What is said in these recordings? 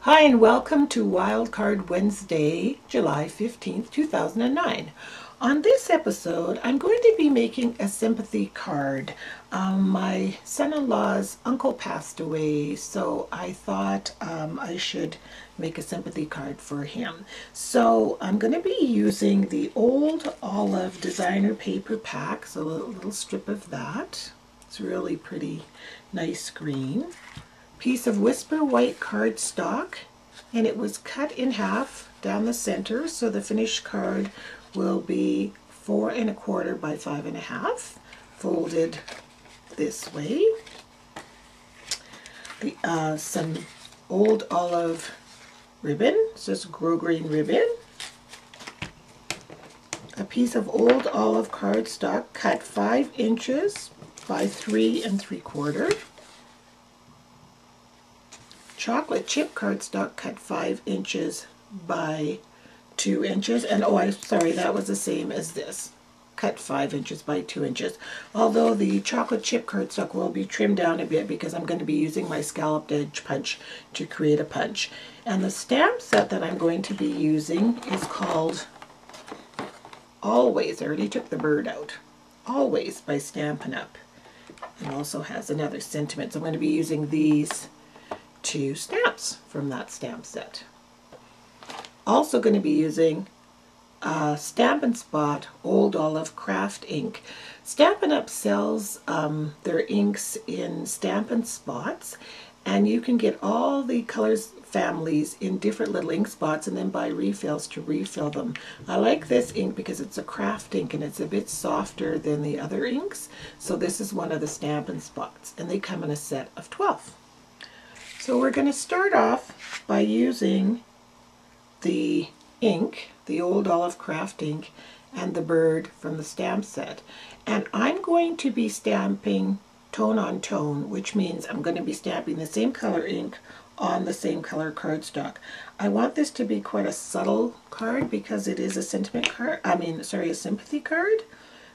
Hi and welcome to Wildcard Wednesday, July 15th, 2009. On this episode, I'm going to be making a sympathy card. My son-in-law's uncle passed away, so I thought I should make a sympathy card for him. So I'm going to be using the Old Olive designer paper pack, so a little strip of that. It's really pretty nice green. Piece of Whisper white cardstock, and it was cut in half down the center, so the finished card will be 4 1/4 by 5 1/2, folded this way. Some Old Olive ribbon, so it's grosgrain ribbon. A piece of Old Olive cardstock cut 5 inches by 3 3/4. Chocolate chip cardstock cut 5 inches by 2 inches, and I'm sorry, that was the same as this, cut 5 inches by 2 inches, although the chocolate chip cardstock will be trimmed down a bit because I'm going to be using my scalloped edge punch to create a punch. And the stamp set that I'm going to be using is called Always. I already took the bird out. Always by Stampin' Up. It also has another sentiment, so I'm going to be using these 2 stamps from that stamp set. Also going to be using Stampin' Spot Old Olive Craft ink. Stampin' Up sells their inks in Stampin' Spots, and you can get all the colors families in different little ink spots and then buy refills to refill them. I like this ink because it's a craft ink and it's a bit softer than the other inks, so this is one of the Stampin' Spots, and they come in a set of 12. So we're going to start off by using the ink, the Old Olive Craft ink, and the bird from the stamp set. And I'm going to be stamping tone on tone, which means I'm going to be stamping the same color ink on the same color cardstock. I want this to be quite a subtle card because it is a sentiment card, a sympathy card.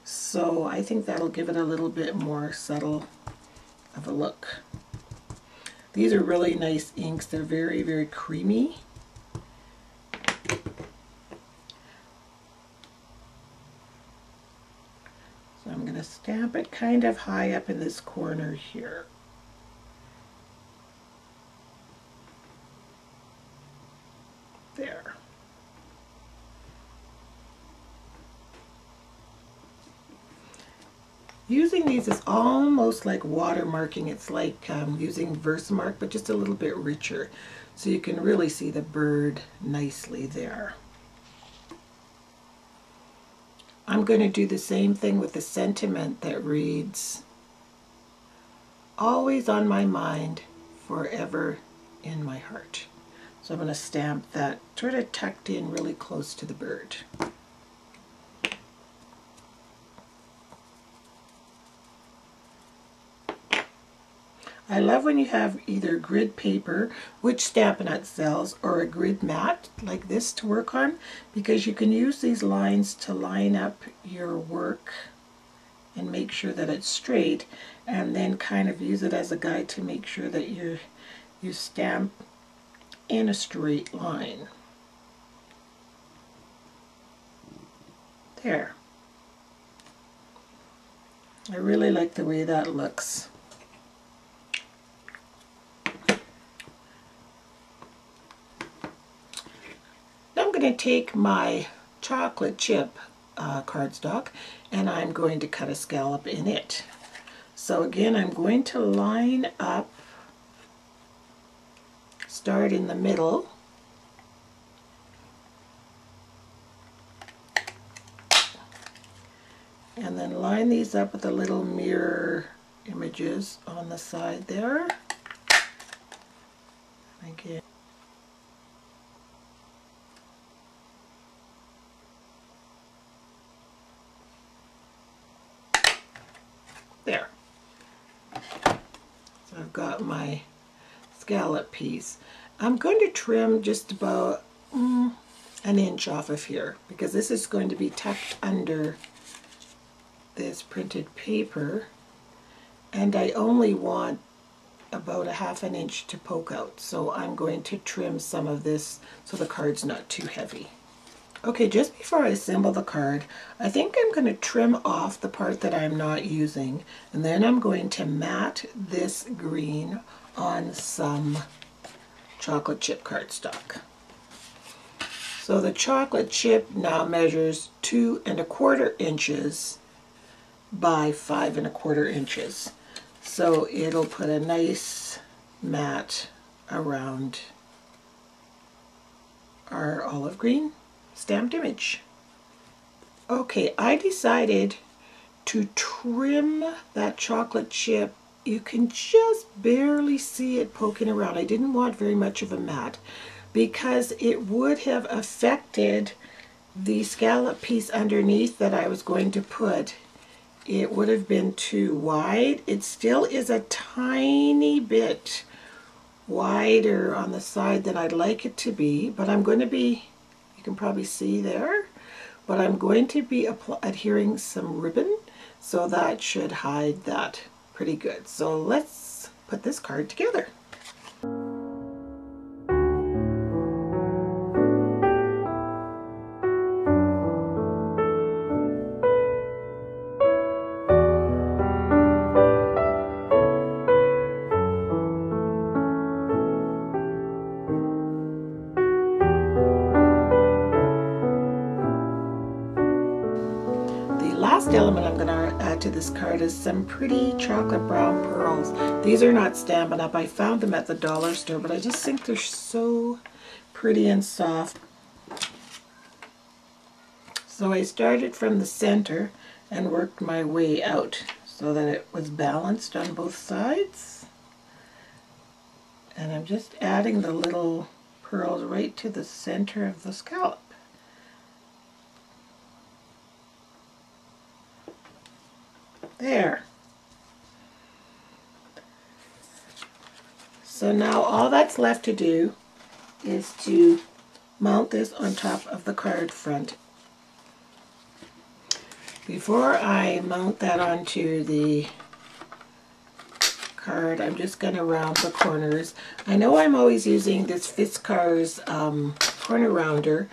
So I think that'll give it a little bit more subtle of a look. These are really nice inks. They're very, very creamy. So I'm going to stamp it kind of high up in this corner here. There. Using these is almost like watermarking. It's like using Versamark, but just a little bit richer. So you can really see the bird nicely there. I'm going to do the same thing with the sentiment that reads, "Always on my mind, forever in my heart." So I'm going to stamp that sort of tucked in really close to the bird. I love when you have either grid paper, which Stampin' Up sells, or a grid mat like this to work on, because you can use these lines to line up your work and make sure that it's straight, and then kind of use it as a guide to make sure that you stamp in a straight line. There. I really like the way that looks. I'm going to take my chocolate chip cardstock and I'm going to cut a scallop in it. So again, I'm going to line up, start in the middle, and then line these up with the little mirror images on the side there. Again. There. So I've got my scallop piece. I'm going to trim just about an inch off of here because this is going to be tucked under this printed paper, and I only want about a ½ an inch to poke out. So I'm going to trim some of this so the card's not too heavy. Okay, just before I assemble the card, I think I'm going to trim off the part that I'm not using, and then I'm going to mat this green on some chocolate chip cardstock. So the chocolate chip now measures 2 1/4 inches by 5 1/4 inches. So it'll put a nice mat around our olive green stamped image. Okay, I decided to trim that chocolate chip. You can just barely see it poking around. I didn't want very much of a mat because it would have affected the scallop piece underneath that I was going to put. It would have been too wide. It still is a tiny bit wider on the side than I'd like it to be, but I'm going to be, you can probably see there, but I'm going to be adhering some ribbon, so that should hide that pretty good. So let's put this card together. Last element I'm going to add to this card is some pretty chocolate brown pearls. These are not Stampin' Up. I found them at the dollar store, but I just think they're so pretty and soft. So I started from the center and worked my way out so that it was balanced on both sides. And I'm just adding the little pearls right to the center of the scallop. There. So now all that's left to do is to mount this on top of the card front. Before I mount that onto the card, I'm just going to round the corners. I know I'm always using this Fiskars corner rounder,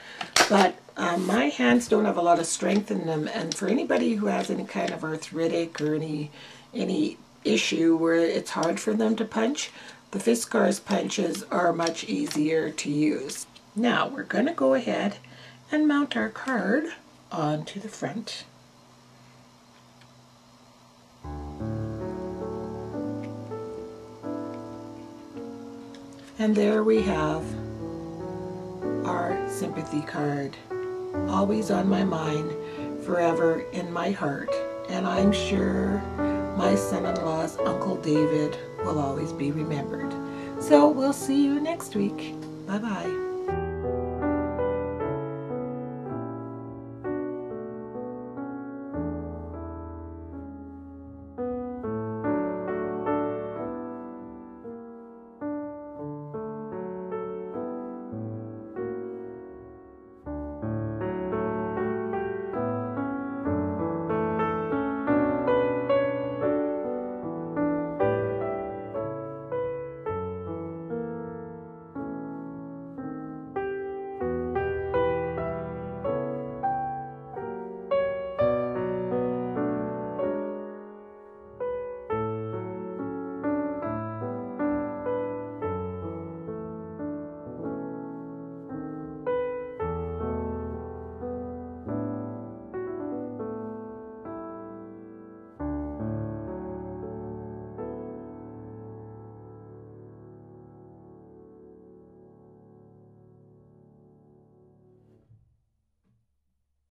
but my hands don't have a lot of strength in them, and for anybody who has any kind of arthritic or any issue where it's hard for them to punch, the Fiskars punches are much easier to use. Now we're going to go ahead and mount our card onto the front. And there we have our sympathy card. Always on my mind, forever in my heart, and I'm sure my son-in-law's Uncle David will always be remembered. So we'll see you next week. Bye-bye.